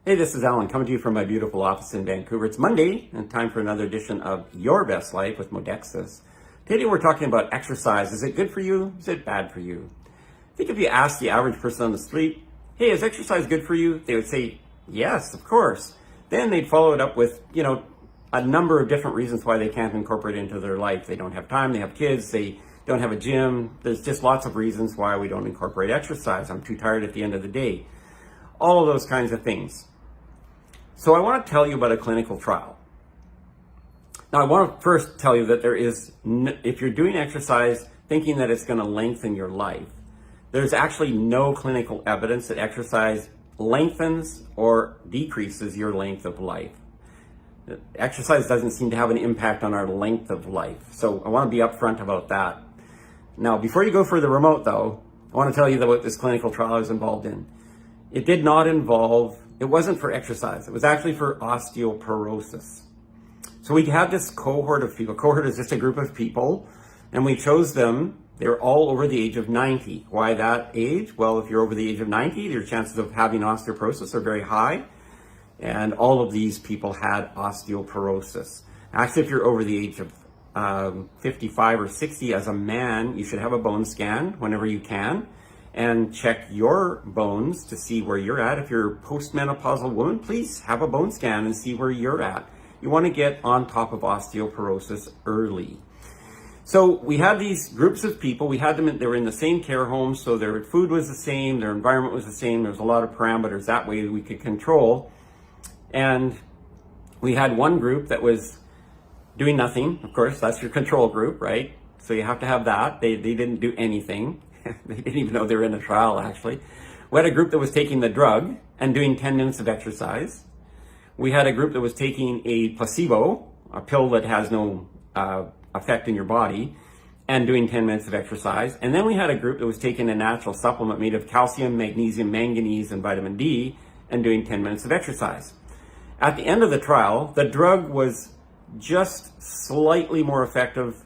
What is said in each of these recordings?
Hey, this is Alan coming to you from my beautiful office in Vancouver. It's Monday and time for another edition of Your Best Life with Modexus. Today we're talking about exercise. Is it good for you? Is it bad for you? I think if you ask the average person on the street, hey, is exercise good for you? They would say, yes, of course. Then they'd follow it up with, a number of different reasons why they can't incorporate it into their life. They don't have time, they have kids, they don't have a gym. There's just lots of reasons why we don't incorporate exercise. I'm too tired at the end of the day. All of those kinds of things. So I want to tell you about a clinical trial. Now I want to first tell you that there is, if you're doing exercise thinking that it's going to lengthen your life, there's actually no clinical evidence that exercise lengthens or decreases your length of life. Exercise doesn't seem to have an impact on our length of life. So I want to be upfront about that. Now, before you go for the remote though, I want to tell you what this clinical trial I was involved in. It wasn't for exercise. It was actually for osteoporosis. So we had this cohort of people. A cohort is just a group of people, and we chose them. They were all over the age of 90. Why that age? Well, if you're over the age of 90, your chances of having osteoporosis are very high. And all of these people had osteoporosis. Actually, if you're over the age of 55 or 60 as a man, you should have a bone scan whenever you can and check your bones to see where you're at. If you're a postmenopausal woman, please have a bone scan and see where you're at. You want to get on top of osteoporosis early. So we had these groups of people. We had them, they were in the same care home, so their food was the same, their environment was the same. There was a lot of parameters that way we could control. And we had one group that was doing nothing. Of course, that's your control group, right? So you have to have that. They didn't do anything. They didn't even know they were in a trial, actually. We had a group that was taking the drug and doing 10 minutes of exercise. We had a group that was taking a placebo, a pill that has no effect in your body, and doing 10 minutes of exercise. And then we had a group that was taking a natural supplement made of calcium, magnesium, manganese, and vitamin D, and doing 10 minutes of exercise. At the end of the trial, the drug was just slightly more effective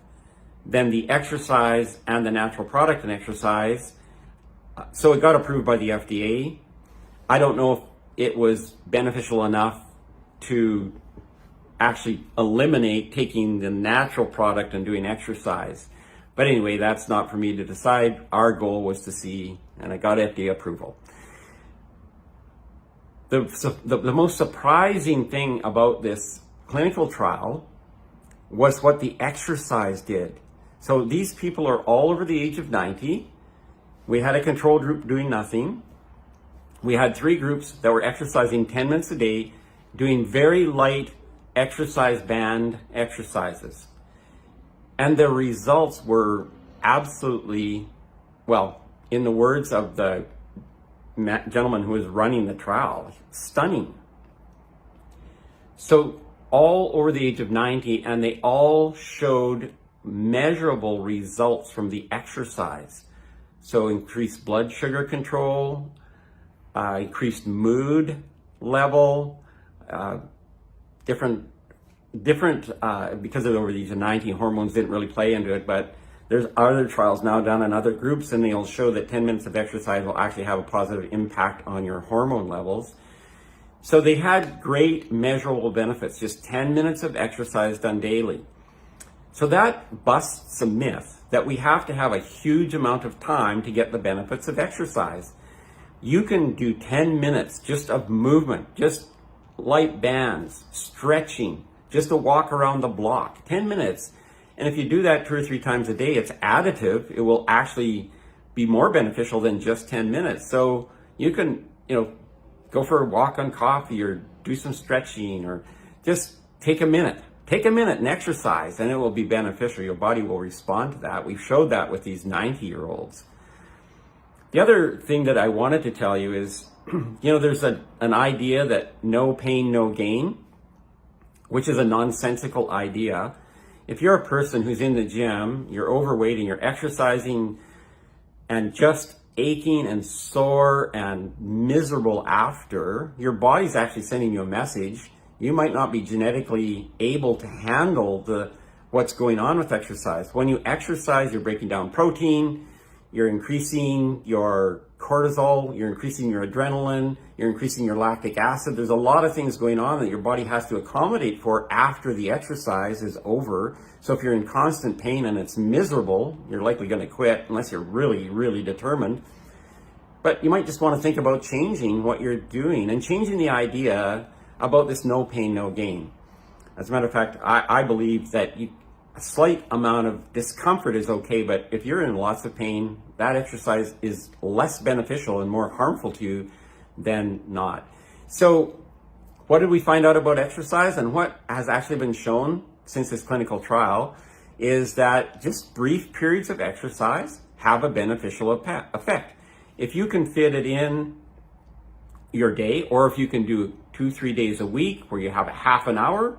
than the exercise and the natural product in exercise. So it got approved by the FDA. I don't know if it was beneficial enough to actually eliminate taking the natural product and doing exercise. But anyway, that's not for me to decide. Our goal was to see, and I got FDA approval. The most surprising thing about this clinical trial was what the exercise did. So these people are all over the age of 90. We had a control group doing nothing. We had 3 groups that were exercising 10 minutes a day, doing very light exercise band exercises. And the results were absolutely, well, in the words of the gentleman who was running the trial, stunning. So all over the age of 90, and they all showed measurable results from the exercise. So increased blood sugar control, increased mood level, different because of over the age of 90, hormones didn't really play into it, but there's other trials now done in other groups, and they'll show that 10 minutes of exercise will actually have a positive impact on your hormone levels. So they had great measurable benefits, just 10 minutes of exercise done daily. So that busts a myth that we have to have a huge amount of time to get the benefits of exercise. You can do 10 minutes just of movement, just light bands, stretching, just a walk around the block, 10 minutes. And if you do that 2 or 3 times a day, it's additive. It will actually be more beneficial than just 10 minutes. So you can, go for a walk on coffee or do some stretching or just take a minute. Take a minute and exercise, and it will be beneficial. Your body will respond to that. We've showed that with these 90-year-olds. The other thing that I wanted to tell you is, there's an idea that no pain, no gain, which is a nonsensical idea. If you're a person who's in the gym, you're overweight and you're exercising and just aching and sore and miserable after, your body's actually sending you a message. You might not be genetically able to handle what's going on with exercise. When you exercise, you're breaking down protein, you're increasing your cortisol, you're increasing your adrenaline, you're increasing your lactic acid. There's a lot of things going on that your body has to accommodate for after the exercise is over. So if you're in constant pain and it's miserable, you're likely going to quit unless you're really, really determined. But you might just want to think about changing what you're doing and changing the idea about this no pain, no gain. As a matter of fact, I believe that a slight amount of discomfort is okay, but if you're in lots of pain, that exercise is less beneficial and more harmful to you than not. So what did we find out about exercise, and what has actually been shown since this clinical trial is that just brief periods of exercise have a beneficial effect. If you can fit it in your day, or if you can do 2-3 days a week where you have a half an hour,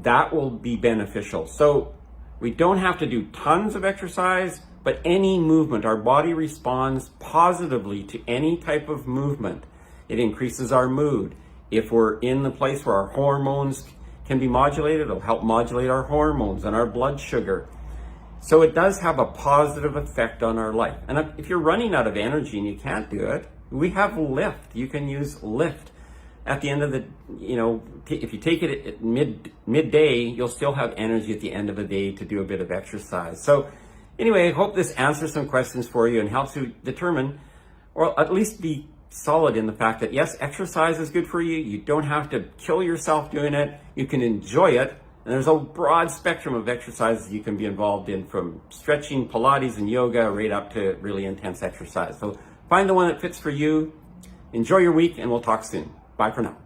that will be beneficial. So we don't have to do tons of exercise, but any movement, our body responds positively to any type of movement. It increases our mood. If we're in the place where our hormones can be modulated, it'll help modulate our hormones and our blood sugar. So it does have a positive effect on our life. And if you're running out of energy and you can't do it, we have Lift. You can use Lift. At the end of the, if you take it at midday, you'll still have energy at the end of the day to do a bit of exercise. So anyway, I hope this answers some questions for you and helps you determine, or at least be solid in the fact that yes, exercise is good for you. You don't have to kill yourself doing it. You can enjoy it. And there's a broad spectrum of exercises you can be involved in, from stretching, Pilates, and yoga, right up to really intense exercise. So find the one that fits for you. Enjoy your week, and we'll talk soon. Bye for now.